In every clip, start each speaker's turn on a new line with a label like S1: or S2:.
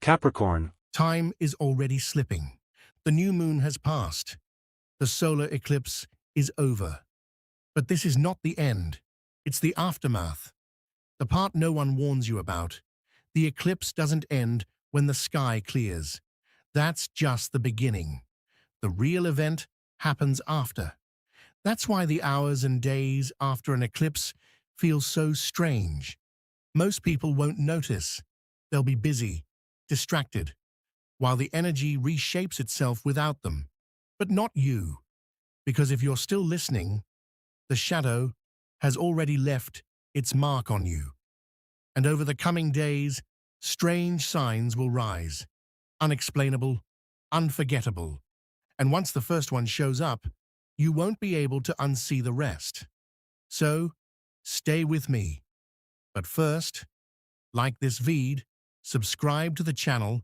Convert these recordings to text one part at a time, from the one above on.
S1: Capricorn.
S2: Time is already slipping. The new moon has passed. The solar eclipse is over. But this is not the end. It's the aftermath. The part no one warns you about. The eclipse doesn't end when the sky clears. That's just the beginning. The real event happens after. That's why the hours and days after an eclipse feel so strange. Most people won't notice. They'll be busy, distracted, while the energy reshapes itself without them. But not you, because if you're still listening, the shadow has already left its mark on you. And over the coming days, strange signs will rise, unexplainable, unforgettable. And once the first one shows up, you won't be able to unsee the rest. So, stay with me. But first, like this vid, subscribe to the channel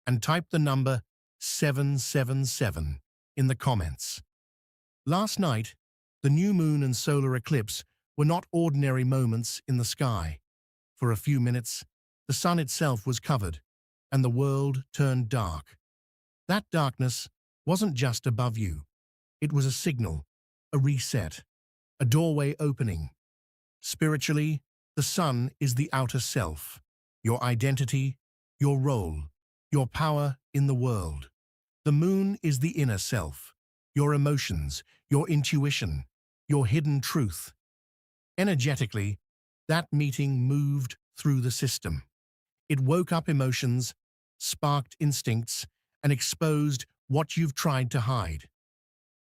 S2: and type the number 777 in the comments. Last night, the new moon and solar eclipse were not ordinary moments in the sky. For a few minutes, the sun itself was covered, and the world turned dark. That darkness wasn't just above you. It was a signal, a reset, a doorway opening. Spiritually, the sun is the outer self, your identity, your role, your power in the world. The moon is the inner self, your emotions, your intuition, your hidden truth. Energetically, that meeting moved through the system. It woke up emotions, sparked instincts, and exposed what you've tried to hide.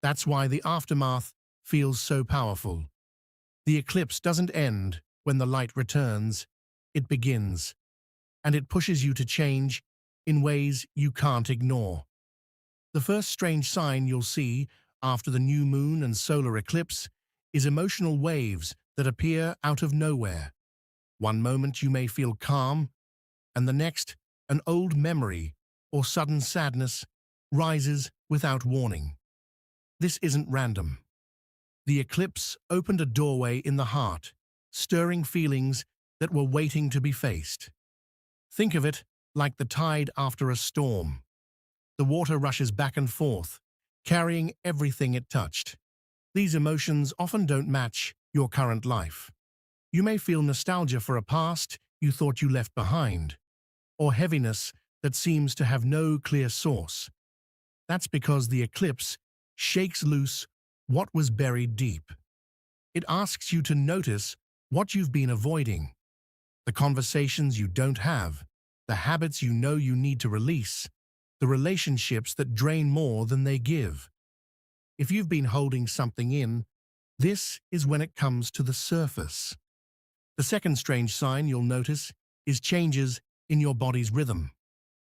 S2: That's why the aftermath feels so powerful. The eclipse doesn't end when the light returns, it begins, and it pushes you to change in ways you can't ignore. The first strange sign you'll see after the new moon and solar eclipse is emotional waves that appear out of nowhere. One moment you may feel calm, and the next, an old memory or sudden sadness rises without warning. This isn't random. The eclipse opened a doorway in the heart, stirring feelings that were waiting to be faced. Think of it like the tide after a storm. The water rushes back and forth, carrying everything it touched. These emotions often don't match your current life. You may feel nostalgia for a past you thought you left behind, or heaviness that seems to have no clear source. That's because the eclipse shakes loose what was buried deep. It asks you to notice what you've been avoiding, the conversations you don't have, the habits you know you need to release, the relationships that drain more than they give. If you've been holding something in, this is when it comes to the surface. The second strange sign you'll notice is changes in your body's rhythm.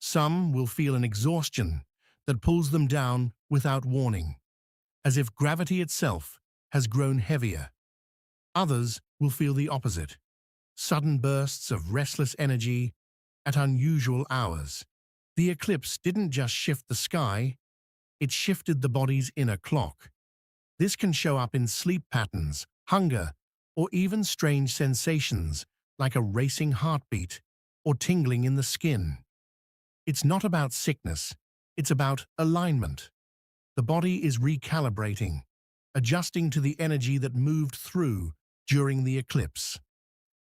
S2: Some will feel an exhaustion that pulls them down without warning, as if gravity itself has grown heavier. Others will feel the opposite, sudden bursts of restless energy at unusual hours. The eclipse didn't just shift the sky, it shifted the body's inner clock. This can show up in sleep patterns, hunger, or even strange sensations like a racing heartbeat or tingling in the skin. It's not about sickness, it's about alignment. The body is recalibrating, adjusting to the energy that moved through during the eclipse.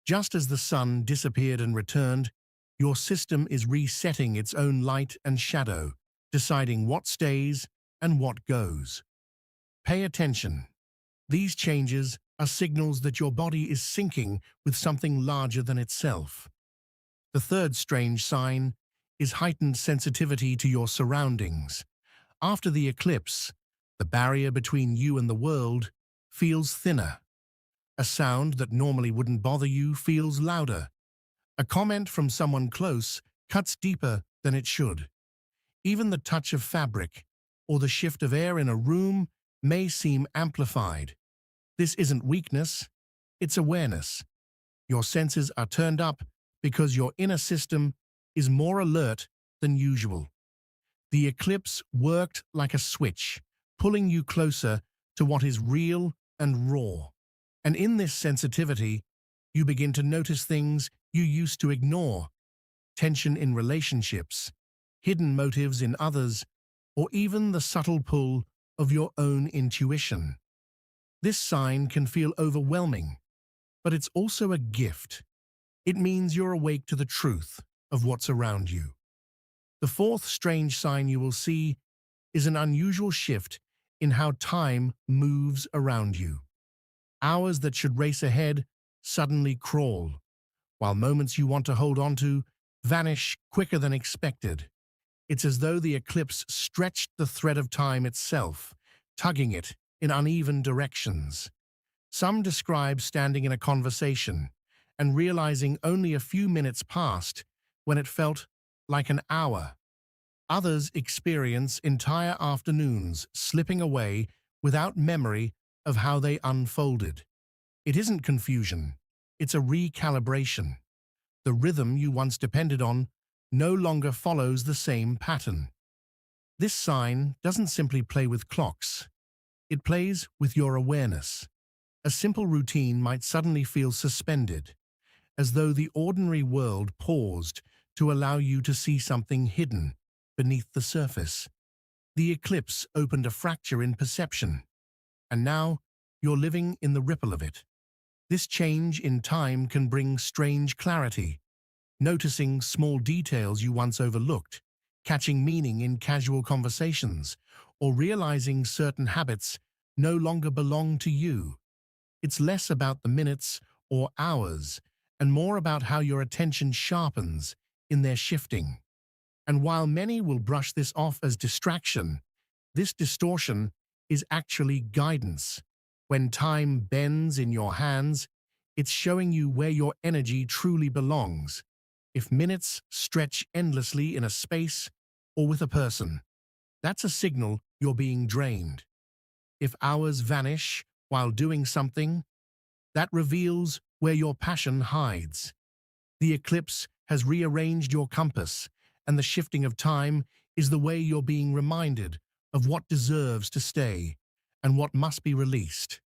S2: Just as the sun disappeared and returned, your system is resetting its own light and shadow, deciding what stays and what goes. Pay attention. These changes are signals that your body is syncing with something larger than itself. The third strange sign is heightened sensitivity to your surroundings. After the eclipse, the barrier between you and the world feels thinner. A sound that normally wouldn't bother you feels louder. A comment from someone close cuts deeper than it should. Even the touch of fabric or the shift of air in a room may seem amplified. This isn't weakness, it's awareness. Your senses are turned up because your inner system is more alert than usual. The eclipse worked like a switch, pulling you closer to what is real and raw. And in this sensitivity, you begin to notice things you used to ignore. tension in relationships, hidden motives in others, or even the subtle pull of your own intuition. This sign can feel overwhelming, but it's also a gift. It means you're awake to the truth of what's around you. The fourth strange sign you will see is an unusual shift in how time moves around you. Hours that should race ahead suddenly crawl, while moments you want to hold on to vanish quicker than expected. It's as though the eclipse stretched the thread of time itself, tugging it in uneven directions. Some describe standing in a conversation and realizing only a few minutes passed when it felt like an hour. Others experience entire afternoons slipping away without memory of how they unfolded. It isn't confusion, it's a recalibration. The rhythm you once depended on no longer follows the same pattern. This sign doesn't simply play with clocks, it plays with your awareness. A simple routine might suddenly feel suspended, as though the ordinary world paused to allow you to see something hidden beneath the surface. The eclipse opened a fracture in perception, and now you're living in the ripple of it. This change in time can bring strange clarity, noticing small details you once overlooked, catching meaning in casual conversations, or realizing certain habits no longer belong to you. It's less about the minutes or hours, and more about how your attention sharpens in their shifting. And while many will brush this off as distraction, this distortion is actually guidance. When time bends in your hands, it's showing you where your energy truly belongs. If minutes stretch endlessly in a space or with a person, that's a signal you're being drained. If hours vanish while doing something, that reveals where your passion hides. The eclipse has rearranged your compass, and the shifting of time is the way you're being reminded of what deserves to stay and what must be released.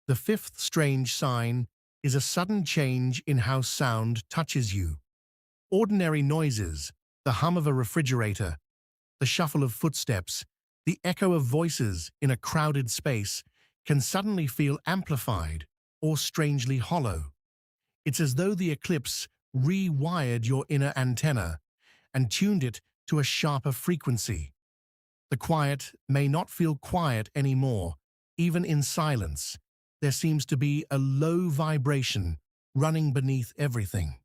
S2: The fifth strange sign is a sudden change in how sound touches you. Ordinary noises, the hum of a refrigerator, the shuffle of footsteps, the echo of voices in a crowded space can suddenly feel amplified or strangely hollow. It's as though the eclipse rewired your inner antenna and tuned it to a sharper frequency. The quiet may not feel quiet anymore. Even in silence, there seems to be a low vibration running beneath everything.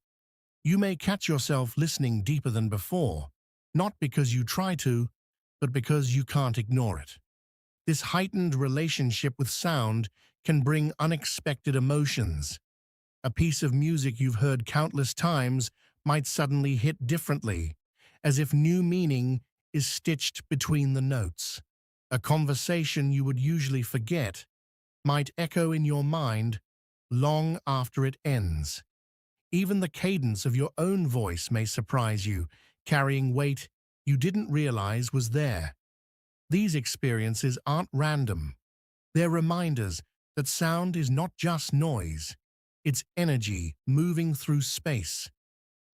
S2: You may catch yourself listening deeper than before, not because you try to, but because you can't ignore it. This heightened relationship with sound can bring unexpected emotions. A piece of music you've heard countless times might suddenly hit differently, as if new meaning is stitched between the notes. A conversation you would usually forget might echo in your mind long after it ends. Even the cadence of your own voice may surprise you, carrying weight you didn't realize was there. These experiences aren't random. They're reminders that sound is not just noise. It's energy moving through space,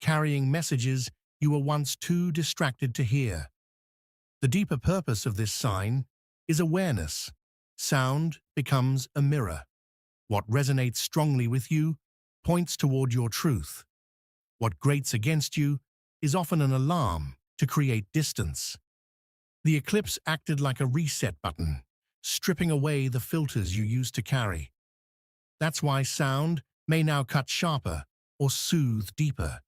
S2: carrying messages you were once too distracted to hear. The deeper purpose of this sign is awareness. Sound becomes a mirror. What resonates strongly with you points toward your truth. What grates against you is often an alarm to create distance. The eclipse acted like a reset button, stripping away the filters you used to carry. That's why sound may now cut sharper or soothe deeper.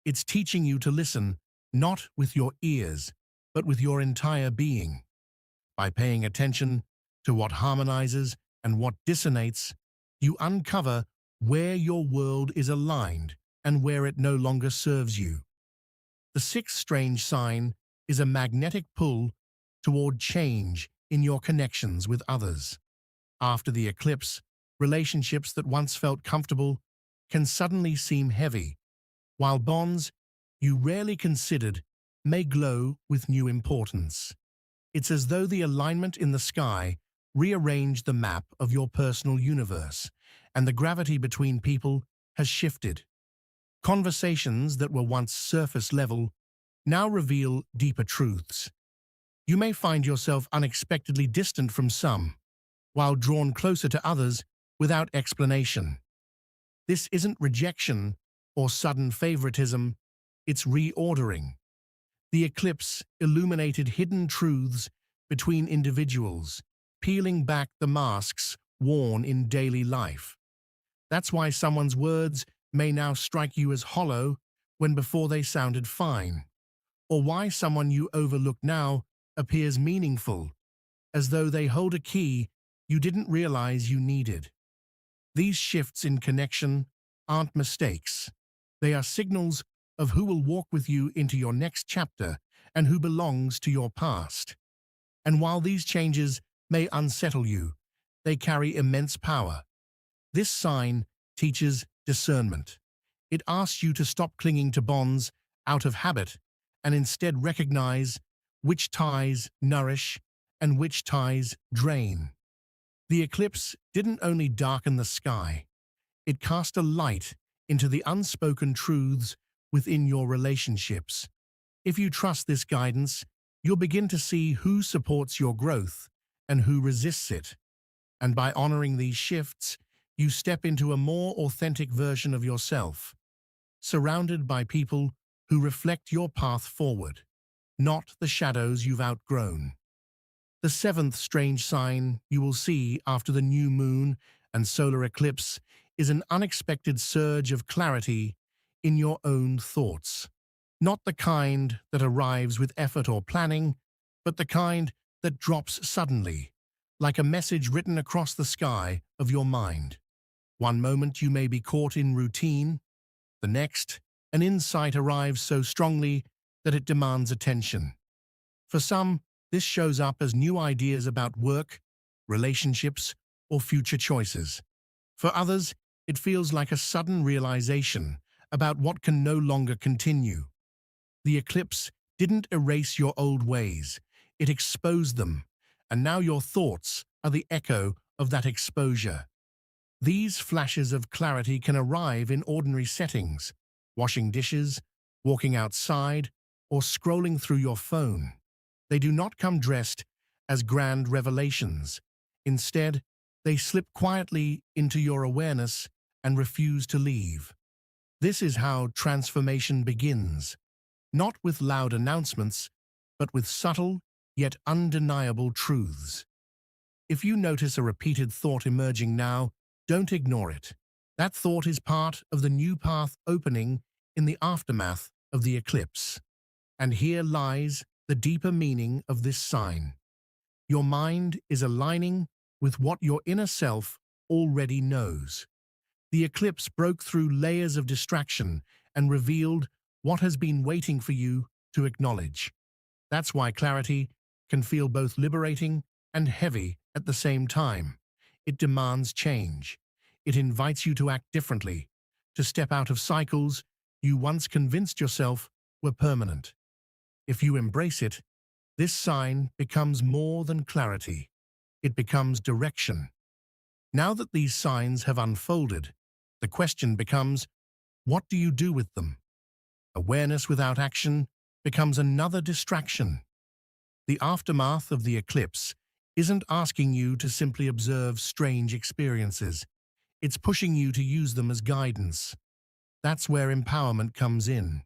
S2: It's teaching you to listen not with your ears, but with your entire being. By paying attention to what harmonizes and what dissonates, you uncover where your world is aligned and where it no longer serves you. The sixth strange sign is a magnetic pull toward change in your connections with others. After the eclipse, relationships that once felt comfortable can suddenly seem heavy, while bonds you rarely considered may glow with new importance. It's as though the alignment in the sky rearranged the map of your personal universe, and the gravity between people has shifted. Conversations that were once surface level now reveal deeper truths. You may find yourself unexpectedly distant from some, while drawn closer to others without explanation. This isn't rejection or sudden favoritism, it's reordering. The eclipse illuminated hidden truths between individuals, peeling back the masks worn in daily life. That's why someone's words may now strike you as hollow when before they sounded fine, or why someone you overlook now appears meaningful, as though they hold a key you didn't realize you needed. These shifts in connection aren't mistakes. They are signals of who will walk with you into your next chapter and who belongs to your past. And while these changes may unsettle you, they carry immense power. This sign teaches discernment. It asks you to stop clinging to bonds out of habit and instead recognize which ties nourish and which ties drain. The eclipse didn't only darken the sky, it cast a light into the unspoken truths within your relationships. If you trust this guidance, you'll begin to see who supports your growth and who resists it. And by honoring these shifts, you step into a more authentic version of yourself, surrounded by people who reflect your path forward, not the shadows you've outgrown. The seventh strange sign you will see after the new moon and solar eclipse is an unexpected surge of clarity in your own thoughts. Not the kind that arrives with effort or planning, but the kind that drops suddenly, like a message written across the sky of your mind. One moment you may be caught in routine, the next, an insight arrives so strongly that it demands attention. For some, this shows up as new ideas about work, relationships, or future choices. For others, it feels like a sudden realization about what can no longer continue. The eclipse didn't erase your old ways, it exposed them, and now your thoughts are the echo of that exposure. These flashes of clarity can arrive in ordinary settings, washing dishes, walking outside, or scrolling through your phone. They do not come dressed as grand revelations. Instead, they slip quietly into your awareness and refuse to leave. This is how transformation begins, not with loud announcements, but with subtle yet undeniable truths. If you notice a repeated thought emerging now, don't ignore it. That thought is part of the new path opening in the aftermath of the eclipse. And here lies the deeper meaning of this sign. Your mind is aligning with what your inner self already knows. The eclipse broke through layers of distraction and revealed what has been waiting for you to acknowledge. That's why clarity can feel both liberating and heavy at the same time. It demands change. It invites you to act differently, to step out of cycles you once convinced yourself were permanent. If you embrace it, this sign becomes more than clarity. It becomes direction. Now that these signs have unfolded, the question becomes, what do you do with them? Awareness without action becomes another distraction. The aftermath of the eclipse isn't asking you to simply observe strange experiences. It's pushing you to use them as guidance. That's where empowerment comes in.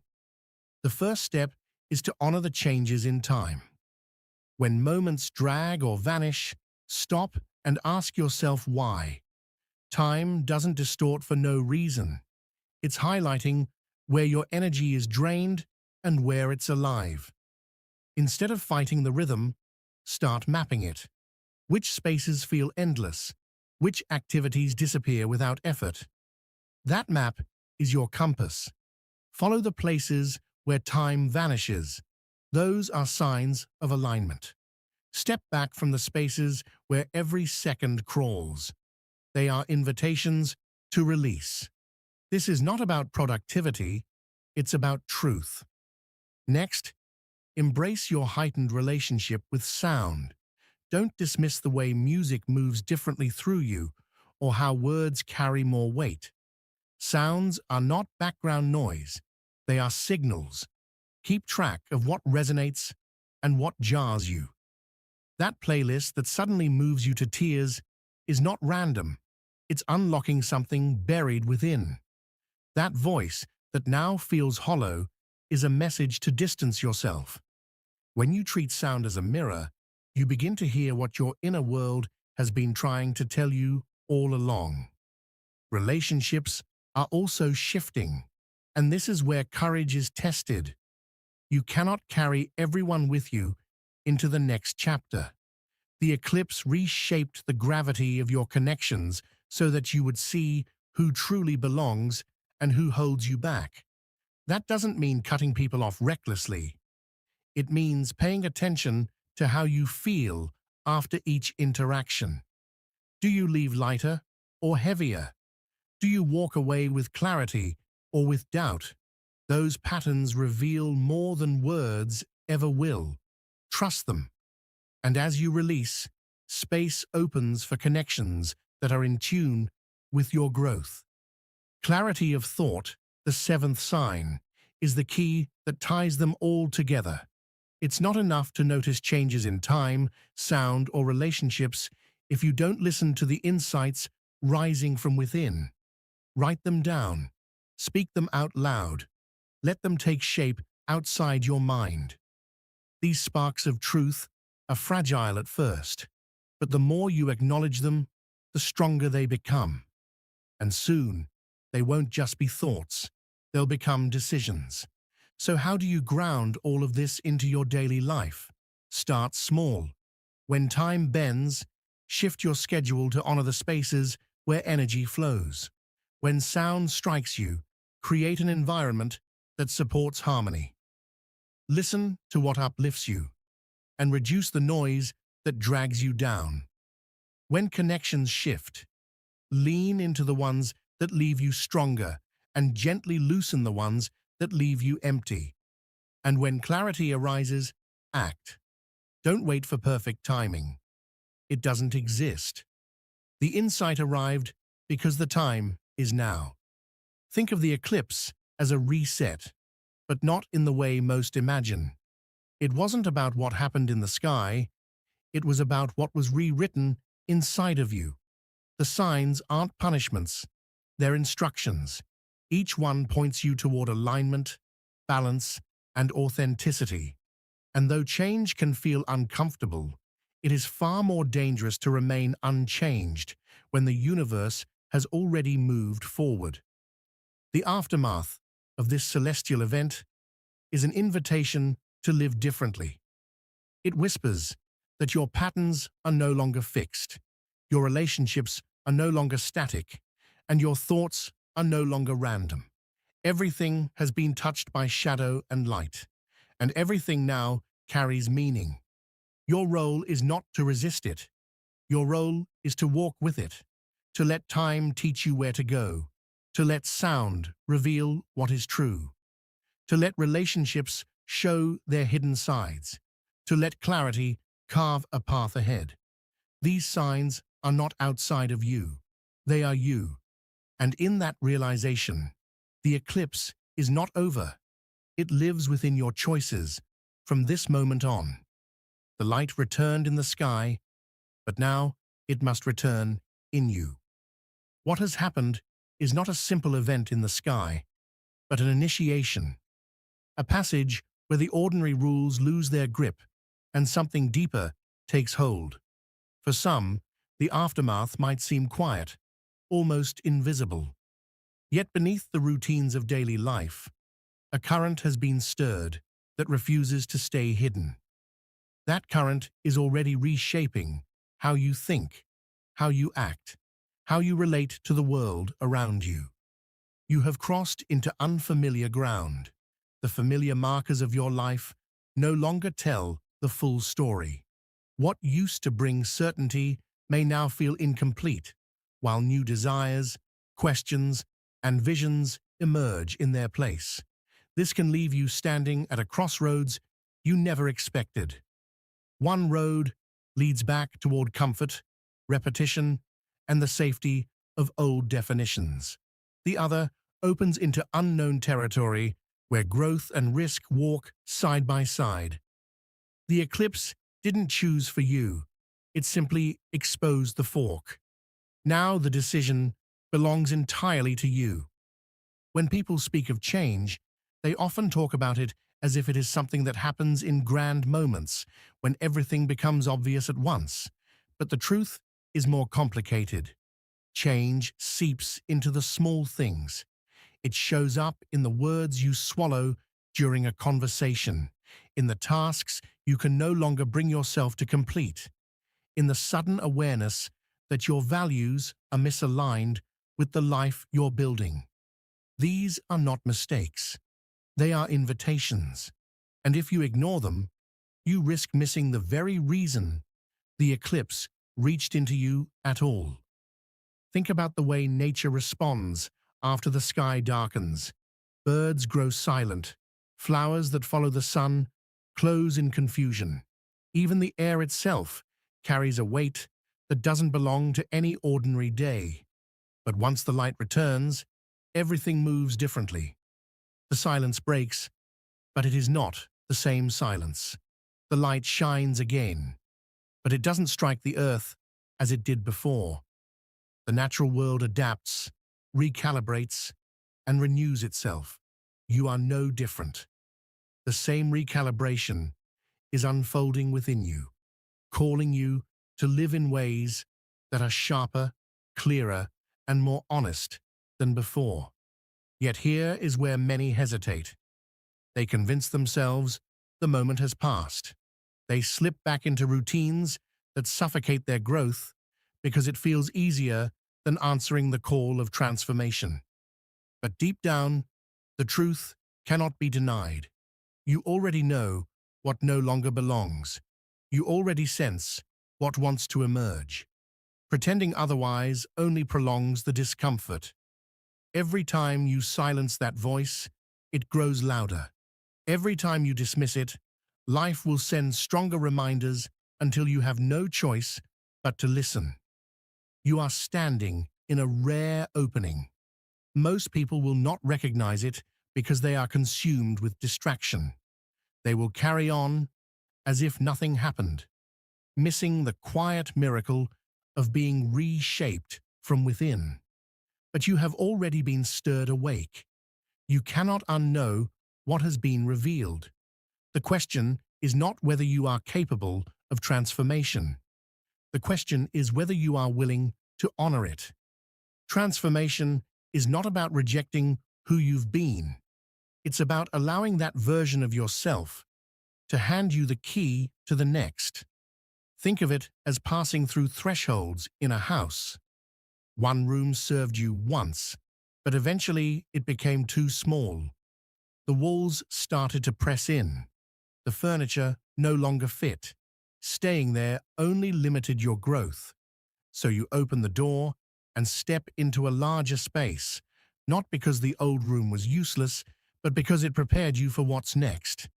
S2: The first step is to honor the changes in time. When moments drag or vanish, stop and ask yourself why. Time doesn't distort for no reason. It's highlighting where your energy is drained and where it's alive. Instead of fighting the rhythm, start mapping it. Which spaces feel endless? Which activities disappear without effort? That map is your compass. Follow the places where time vanishes. Those are signs of alignment. Step back from the spaces where every second crawls. They are invitations to release. This is not about productivity, it's about truth. Next, embrace your heightened relationship with sound. Don't dismiss the way music moves differently through you or how words carry more weight. Sounds are not background noise. They are signals. Keep track of what resonates and what jars you. That playlist that suddenly moves you to tears is not random. It's unlocking something buried within. That voice that now feels hollow is a message to distance yourself. When you treat sound as a mirror, you begin to hear what your inner world has been trying to tell you all along. Relationships are also shifting, and this is where courage is tested. You cannot carry everyone with you into the next chapter. The eclipse reshaped the gravity of your connections so that you would see who truly belongs and who holds you back. That doesn't mean cutting people off recklessly. It means paying attention to how you feel after each interaction. Do you leave lighter or heavier? Do you walk away with clarity or with doubt? Those patterns reveal more than words ever will. Trust them. And as you release, space opens for connections that are in tune with your growth. Clarity of thought, the seventh sign, is the key that ties them all together. It's not enough to notice changes in time, sound, or relationships if you don't listen to the insights rising from within. Write them down. Speak them out loud. Let them take shape outside your mind. These sparks of truth are fragile at first, but the more you acknowledge them, the stronger they become. And soon, they won't just be thoughts, they'll become decisions. So how do you ground all of this into your daily life? Start small. When time bends, shift your schedule to honor the spaces where energy flows. When sound strikes you, create an environment that supports harmony. Listen to what uplifts you, and reduce the noise that drags you down. When connections shift, lean into the ones that leave you stronger and gently loosen the ones that leave you empty. And when clarity arises, act. Don't wait for perfect timing. It doesn't exist. The insight arrived because the time is now. Think of the eclipse as a reset, but not in the way most imagine. It wasn't about what happened in the sky, it was about what was rewritten inside of you. The signs aren't punishments, they're instructions. Each one points you toward alignment, balance, and authenticity. And though change can feel uncomfortable, it is far more dangerous to remain unchanged when the universe has already moved forward. The aftermath of this celestial event is an invitation to live differently. It whispers that your patterns are no longer fixed, your relationships are no longer static, and your thoughts are no longer random. Everything has been touched by shadow and light, and everything now carries meaning. Your role is not to resist it. Your role is to walk with it, to let time teach you where to go, to let sound reveal what is true, to let relationships show their hidden sides, to let clarity carve a path ahead. These signs are not outside of you. They are you. And in that realization, the eclipse is not over. It lives within your choices from this moment on. The light returned in the sky, but now it must return in you. What has happened is not a simple event in the sky, but an initiation, a passage where the ordinary rules lose their grip and something deeper takes hold. For some, the aftermath might seem quiet, almost invisible. Yet beneath the routines of daily life, a current has been stirred that refuses to stay hidden. That current is already reshaping how you think, how you act, how you relate to the world around you. You have crossed into unfamiliar ground. The familiar markers of your life no longer tell the full story. What used to bring certainty may now feel incomplete, while new desires, questions, and visions emerge in their place. This can leave you standing at a crossroads you never expected. One road leads back toward comfort, repetition, and the safety of old definitions. The other opens into unknown territory where growth and risk walk side by side. The eclipse didn't choose for you. It simply exposed the fork. Now the decision belongs entirely to you. When people speak of change, they often talk about it as if it is something that happens in grand moments, when everything becomes obvious at once. But the truth is more complicated. Change seeps into the small things. It shows up in the words you swallow during a conversation, in the tasks you can no longer bring yourself to complete, in the sudden awareness that your values are misaligned with the life you're building. These are not mistakes. They are invitations. And if you ignore them, you risk missing the very reason the eclipse reached into you at all. Think about the way nature responds after the sky darkens. Birds grow silent. Flowers that follow the sun close in confusion. Even the air itself carries a weight that doesn't belong to any ordinary day. But once the light returns, everything moves differently. The silence breaks, but it is not the same silence. The light shines again, but it doesn't strike the earth as it did before. The natural world adapts, recalibrates, and renews itself. You are no different. The same recalibration is unfolding within you, calling you to live in ways that are sharper, clearer, and more honest than before. Yet here is where many hesitate. They convince themselves the moment has passed. They slip back into routines that suffocate their growth because it feels easier than answering the call of transformation. But deep down, the truth cannot be denied. You already know what no longer belongs. You already sense what wants to emerge. Pretending otherwise only prolongs the discomfort. Every time you silence that voice, it grows louder. Every time you dismiss it, life will send stronger reminders until you have no choice but to listen. You are standing in a rare opening. Most people will not recognize it because they are consumed with distraction. They will carry on as if nothing happened, missing the quiet miracle of being reshaped from within. But you have already been stirred awake. You cannot unknow what has been revealed. The question is not whether you are capable of transformation. The question is whether you are willing to honor it. Transformation is not about rejecting who you've been. It's about allowing that version of yourself to hand you the key to the next. Think of it as passing through thresholds in a house. One room served you once, but eventually it became too small. The walls started to press in. The furniture no longer fit. Staying there only limited your growth. So you open the door and step into a larger space, not because the old room was useless, but because it prepared you for what's next.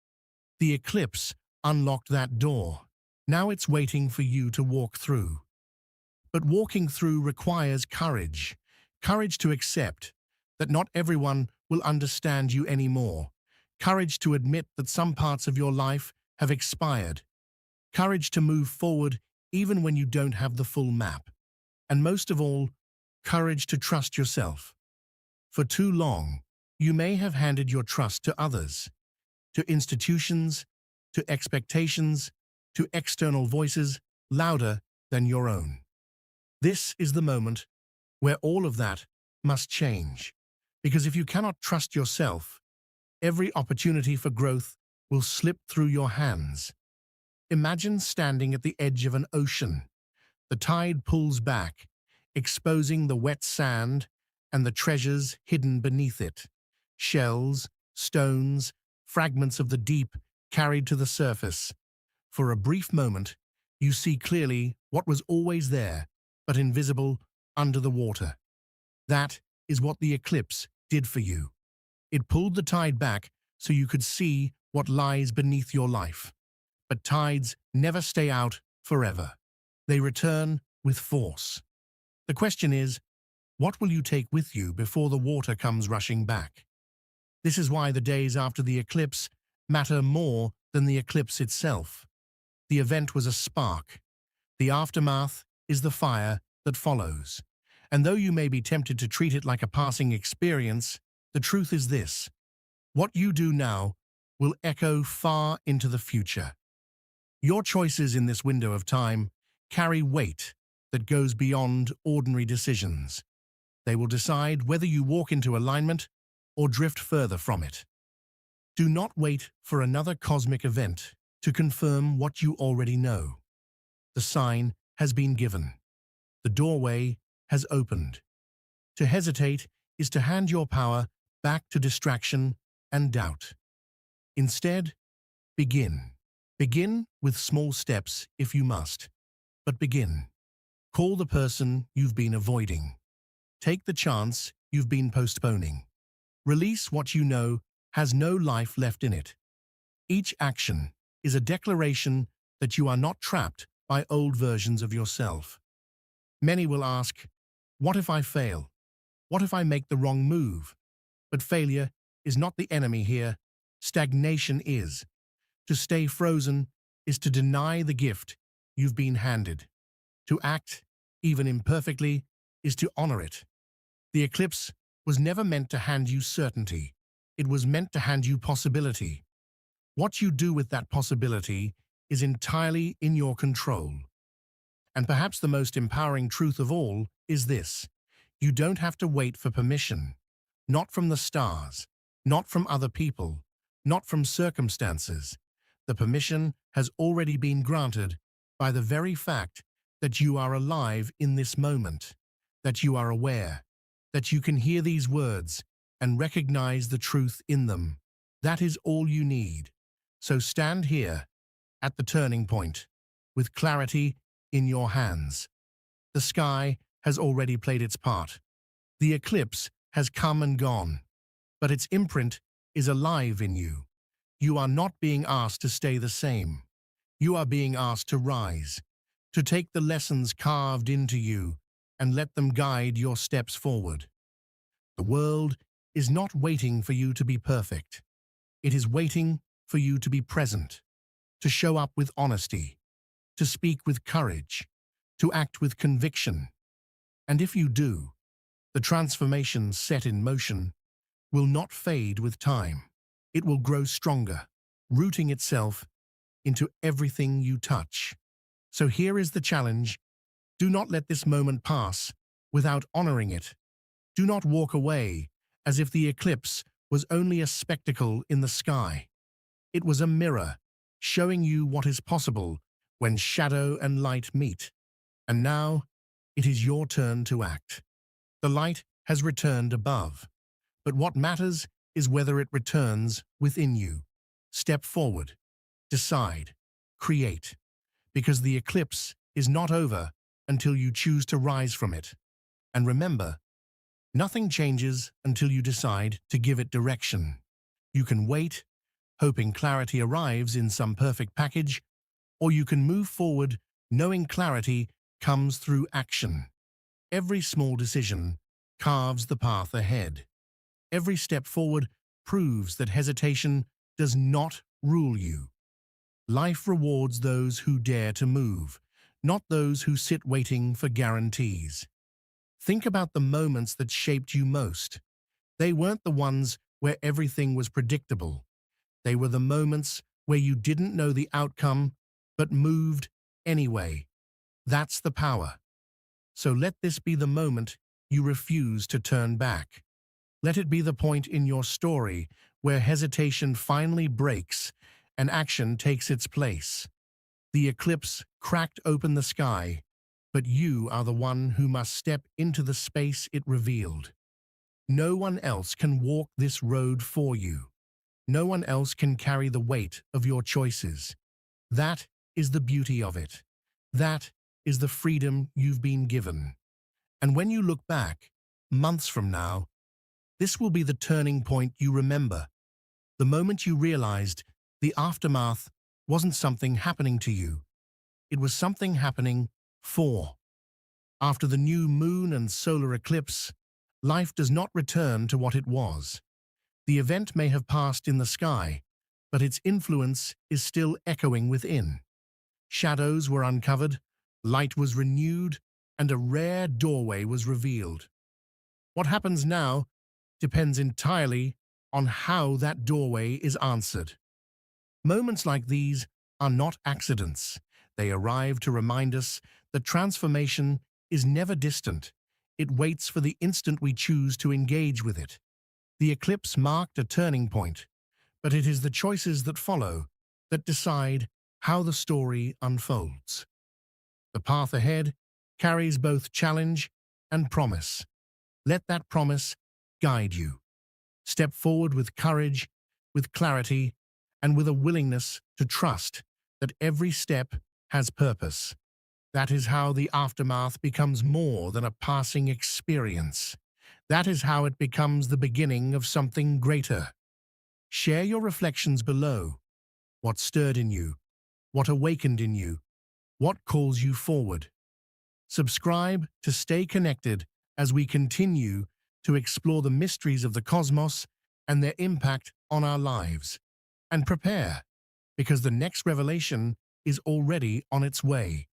S2: The eclipse unlocked that door. Now it's waiting for you to walk through. But walking through requires courage. Courage to accept that not everyone will understand you anymore. Courage to admit that some parts of your life have expired. Courage to move forward even when you don't have the full map. And most of all, courage to trust yourself. For too long, you may have handed your trust to others, to institutions, to expectations, to external voices louder than your own. This is the moment where all of that must change, because if you cannot trust yourself, every opportunity for growth will slip through your hands. Imagine standing at the edge of an ocean. The tide pulls back, exposing the wet sand and the treasures hidden beneath it. Shells, stones, fragments of the deep carried to the surface. For a brief moment, you see clearly what was always there, but invisible under the water. That is what the eclipse did for you. It pulled the tide back so you could see what lies beneath your life. But tides never stay out forever. They return with force. The question is, What will you take with you before the water comes rushing back? This is why the days after the eclipse matter more than the eclipse itself. The event was a spark. The aftermath is the fire that follows. And though you may be tempted to treat it like a passing experience, the truth is this: what you do now will echo far into the future. Your choices in this window of time carry weight that goes beyond ordinary decisions. They will decide whether you walk into alignment or drift further from it. Do not wait for another cosmic event to confirm what you already know. The sign has been given. The doorway has opened. To hesitate is to hand your power back to distraction and doubt. Instead, begin. Begin with small steps if you must, but begin. Call the person you've been avoiding. Take the chance you've been postponing. Release what you know has no life left in it. Each action is a declaration that you are not trapped by old versions of yourself. Many will ask, what if I fail? What if I make the wrong move? But failure is not the enemy here. Stagnation is. To stay frozen is to deny the gift you've been handed. To act, even imperfectly, is to honor it. The eclipse was never meant to hand you certainty. It was meant to hand you possibility. What you do with that possibility is entirely in your control. And perhaps the most empowering truth of all is this: you don't have to wait for permission. Not from the stars, not from other people, not from circumstances. The permission has already been granted by the very fact that you are alive in this moment, that you are aware, that you can hear these words and recognize the truth in them. That is all you need. So stand here, at the turning point, with clarity in your hands. The sky has already played its part. The eclipse has come and gone, but its imprint is alive in you. You are not being asked to stay the same. You are being asked to rise, to take the lessons carved into you and let them guide your steps forward. The world is not waiting for you to be perfect. It is waiting for you to be present, to show up with honesty, to speak with courage, to act with conviction. And if you do, the transformation set in motion will not fade with time. It will grow stronger, rooting itself into everything you touch. So here is the challenge. Do not let this moment pass without honoring it. Do not walk away as if the eclipse was only a spectacle in the sky. It was a mirror showing you what is possible when shadow and light meet. And now it is your turn to act. The light has returned above, but what matters is whether it returns within you. Step forward, decide, create, because the eclipse is not over until you choose to rise from it. And remember, nothing changes until you decide to give it direction. You can wait, hoping clarity arrives in some perfect package, or you can move forward knowing clarity comes through action. Every small decision carves the path ahead. Every step forward proves that hesitation does not rule you. Life rewards those who dare to move, not those who sit waiting for guarantees. Think about the moments that shaped you most. They weren't the ones where everything was predictable. They were the moments where you didn't know the outcome, but moved anyway. That's the power. So let this be the moment you refuse to turn back. Let it be the point in your story where hesitation finally breaks and action takes its place. The eclipse cracked open the sky, but you are the one who must step into the space it revealed. No one else can walk this road for you. No one else can carry the weight of your choices. That is the beauty of it. That is the freedom you've been given. And when you look back, months from now, this will be the turning point you remember. The moment you realized the aftermath wasn't something happening to you. It was something happening for. After the new moon and solar eclipse, life does not return to what it was. The event may have passed in the sky, but its influence is still echoing within. Shadows were uncovered, light was renewed, and a rare doorway was revealed. What happens now depends entirely on how that doorway is answered. Moments like these are not accidents. They arrive to remind us that transformation is never distant. It waits for the instant we choose to engage with it. The eclipse marked a turning point, but it is the choices that follow that decide how the story unfolds. The path ahead carries both challenge and promise. Let that promise guide you. Step forward with courage, with clarity, and with a willingness to trust that every step has purpose. That is how the aftermath becomes more than a passing experience. That is how it becomes the beginning of something greater. Share your reflections below. What stirred in you? What awakened in you? What calls you forward? Subscribe to stay connected as we continue to explore the mysteries of the cosmos and their impact on our lives. And prepare, because the next revelation is already on its way.